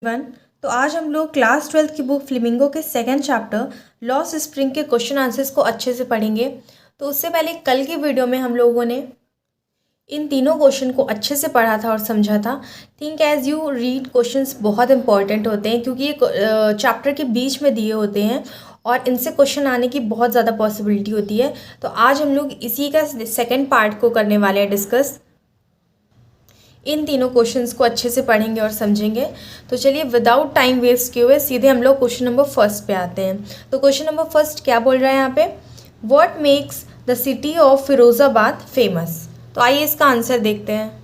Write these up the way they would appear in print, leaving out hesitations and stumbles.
One. तो आज हम लोग क्लास 12th की बुक फ्लेमिंगो के सेकंड चैप्टर लॉस्ट स्प्रिंग के क्वेश्चन आंसर्स को अच्छे से पढ़ेंगे। तो उससे पहले कल की वीडियो में हम लोगों ने इन तीनों क्वेश्चन को अच्छे से पढ़ा था और समझा था। Think as you read questions बहुत इंपॉर्टेंट होते हैं क्योंकि ये चैप्टर के बीच में दिए होते हैं और इनसे क्वेश्चन आने की बहुत ज़्यादा पॉसिबिलिटी होती है। तो आज हम लोग इसी का सेकेंड पार्ट को करने वाले हैं डिस्कस। इन तीनों क्वेश्चंस को अच्छे से पढ़ेंगे और समझेंगे। तो चलिए विदाउट टाइम वेस्ट किए हुए सीधे हम लोग क्वेश्चन नंबर फर्स्ट पे आते हैं। तो क्वेश्चन नंबर फर्स्ट क्या बोल रहा है यहाँ पे, what makes the city of Firozabad famous. तो आइए इसका आंसर देखते हैं।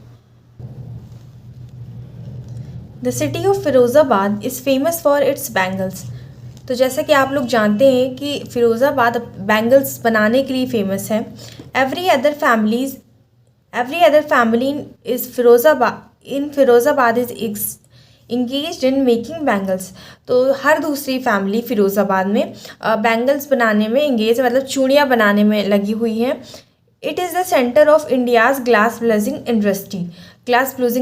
The city of Firozabad is famous for its bangles. तो जैसा कि आप लोग जानते हैं कि फिरोज़ाबाद बैंगल्स बनाने के लिए फेमस है। Every other family is Firozabad is engaged in making bangles. तो हर दूसरी फैमिली फिरोज़ाबाद में बैंगल्स बनाने में इंगेज, मतलब चूड़ियाँ बनाने में लगी हुई है। It is the centre of India's glass blazing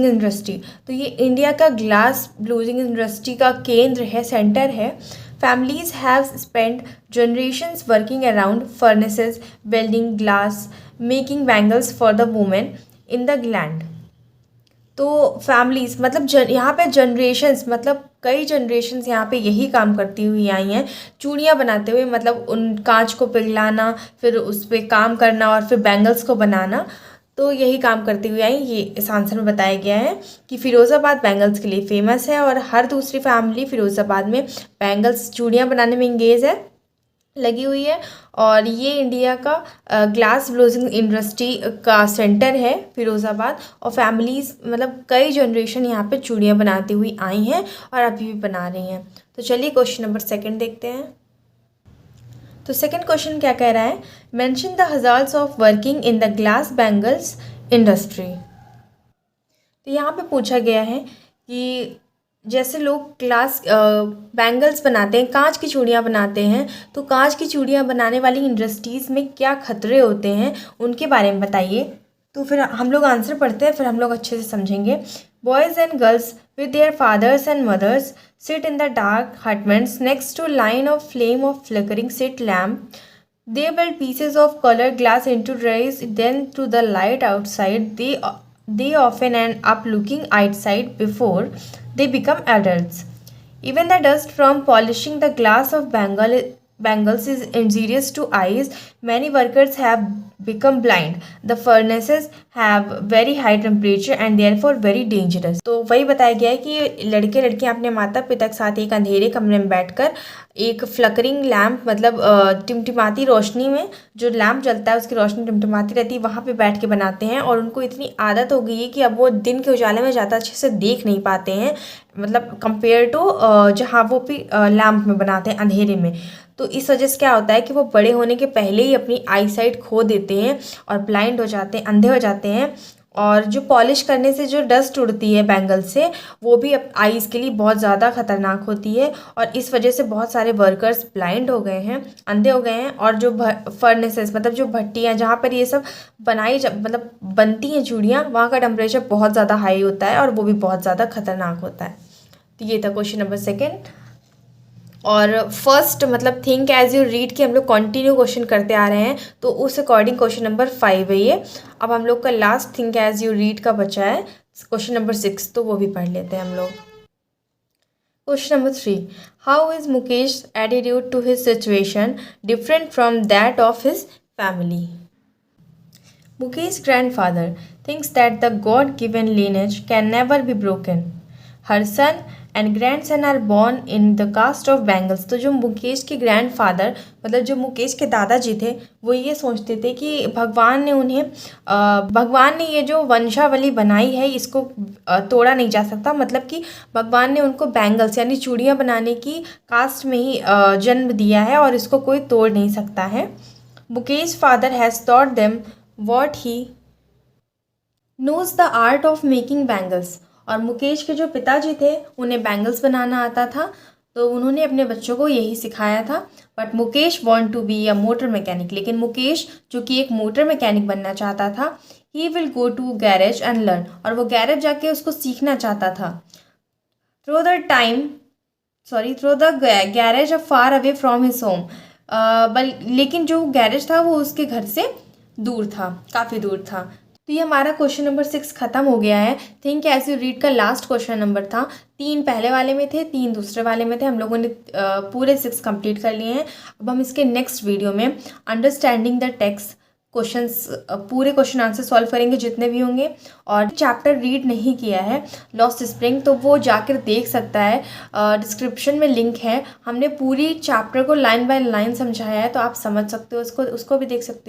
industry. तो ये इंडिया का ग्लास ब्लेजिंग इंडस्ट्री का केंद्र है, सेंटर है। Families have spend generations working around furnaces, welding glass, making bangles for the women in the land. तो families मतलब यहाँ पे जनरेशन्स, मतलब कई जनरेशन्स यहाँ पे यही काम करती हुई आई हैं, चूड़ियाँ बनाते हुए, मतलब उन कांच को पिघलाना, फिर उस पर काम करना और फिर बैंगल्स को बनाना। तो यही काम करती हुई आई। ये इस आंसर में बताया गया है कि फिरोज़ाबाद बैंगल्स के लिए फेमस है और हर दूसरी फैमिली फिरोज़ाबाद में बैंगल्स, चूड़ियाँ बनाने में इंगेज है, लगी हुई है। और ये इंडिया का ग्लास ब्लोजिंग इंडस्ट्री का सेंटर है फिरोज़ाबाद। और फैमिलीज़ मतलब कई जनरेशन यहाँ पे चूड़ियाँ बनाती हुई आई हैं और अभी भी बना रही हैं। तो चलिए क्वेश्चन नंबर सेकंड देखते हैं। तो सेकंड क्वेश्चन क्या कह रहा है, mention the hazards of working in the glass bangles industry. तो यहाँ पे पूछा गया है कि जैसे लोग ग्लास बैंगल्स बनाते हैं, कांच की चूड़ियाँ बनाते हैं, तो कांच की चूड़ियाँ बनाने वाली इंडस्ट्रीज़ में क्या खतरे होते हैं उनके बारे में बताइए। तो फिर हम लोग आंसर पढ़ते हैं, फिर हम लोग अच्छे से समझेंगे। Boys and girls with their fathers and mothers sit in the dark hutments next to line of flame of flickering sit lamp. They build pieces of colored glass into trays, then to the light outside. They often end up looking outside before they become adults. Even the dust from polishing the glass of bangles is injurious to eyes. Many workers have become blind. The furnaces have very high temperature and therefore very dangerous. तो वही बताया गया है कि लड़के लड़कियां अपने माता पिता के साथ एक अंधेरे कमरे में बैठकर एक फ्लकरिंग लैम्प, मतलब टिमटिमाती रोशनी में जो लैम्प जलता है उसकी रोशनी टिमटिमाती रहती है, वहाँ पे बैठ के बनाते हैं। और उनको इतनी आदत हो गई है कि अब वो दिन के उजाले में ज़्यादा अच्छे से देख नहीं पाते हैं, मतलब कंपेयर टू जहाँ वो भी लैम्प में बनाते हैं अंधेरे में। तो इस वजह से क्या होता है कि वो बड़े होने के पहले ही अपनी आई साइट खो देते हैं और ब्लाइंड हो जाते हैं, अंधे हो जाते हैं। और जो पॉलिश करने से जो डस्ट उड़ती है बैंगल से, वो भी आईज़ के लिए बहुत ज़्यादा खतरनाक होती है। और इस वजह से बहुत सारे वर्कर्स ब्लाइंड हो गए हैं, अंधे हो गए हैं। और जो फर्नेसेस, मतलब जो भट्टियाँ जहाँ पर ये सब मतलब बनती हैं चूड़ियाँ, वहाँ का टेम्परेचर बहुत ज़्यादा हाई होता है और वो भी बहुत ज़्यादा खतरनाक होता है। तो ये था क्वेश्चन नंबर सेकेंड। और फर्स्ट मतलब थिंक एज यू रीड की हम लोग कंटिन्यू क्वेश्चन करते आ रहे हैं, तो उस अकॉर्डिंग क्वेश्चन नंबर 5 है ये। अब हम लोग का last think as you read का बचा है क्वेश्चन नंबर 6, तो वो भी पढ़ लेते हैं हम लोग। Question number 3, how is Mukesh attitude to his situation different from that of his family. Mukesh's grandfather thinks that the God-given lineage can never be broken. Her son and grandson are born in the caste of Bengals. तो जो मुकेश के grandfather, मतलब जो मुकेश के दादाजी थे, वो ये सोचते थे कि भगवान ने ये जो वंशावली बनाई है इसको तोड़ा नहीं जा सकता। मतलब कि भगवान ने उनको बैंगल्स यानी चूड़ियाँ बनाने की कास्ट में ही जन्म दिया है और इसको कोई तोड़ नहीं सकता है। Mukesh father has taught them what he knows the art of making bangles. और मुकेश के जो पिताजी थे उन्हें बैंगल्स बनाना आता था, तो उन्होंने अपने बच्चों को यही सिखाया था। But Mukesh want to be a motor mechanic, लेकिन मुकेश जो कि एक मोटर मैकेनिक बनना चाहता था, he will go to garage and learn, और वो गैरेज जाके उसको सीखना चाहता था। Through the time through the garage far away from his home. लेकिन जो गैरेज था वो उसके घर से दूर था, काफ़ी दूर था। तो ये हमारा क्वेश्चन नंबर 6 खत्म हो गया है। थिंक एज यू रीड का लास्ट क्वेश्चन नंबर था। 3 पहले वाले में थे, 3 दूसरे वाले में थे। हम लोगों ने पूरे 6 कंप्लीट कर लिए हैं। अब हम इसके नेक्स्ट वीडियो में अंडरस्टैंडिंग द टेक्स्ट क्वेश्चंस, पूरे क्वेश्चन आंसर सॉल्व करेंगे जितने भी होंगे। और चैप्टर रीड नहीं किया है लॉस्ट स्प्रिंग, तो वो जाकर देख सकता है, डिस्क्रिप्शन में लिंक है। हमने पूरी चैप्टर को लाइन बाय लाइन समझाया है, तो आप समझ सकते हो, उसको भी देख सकते हो।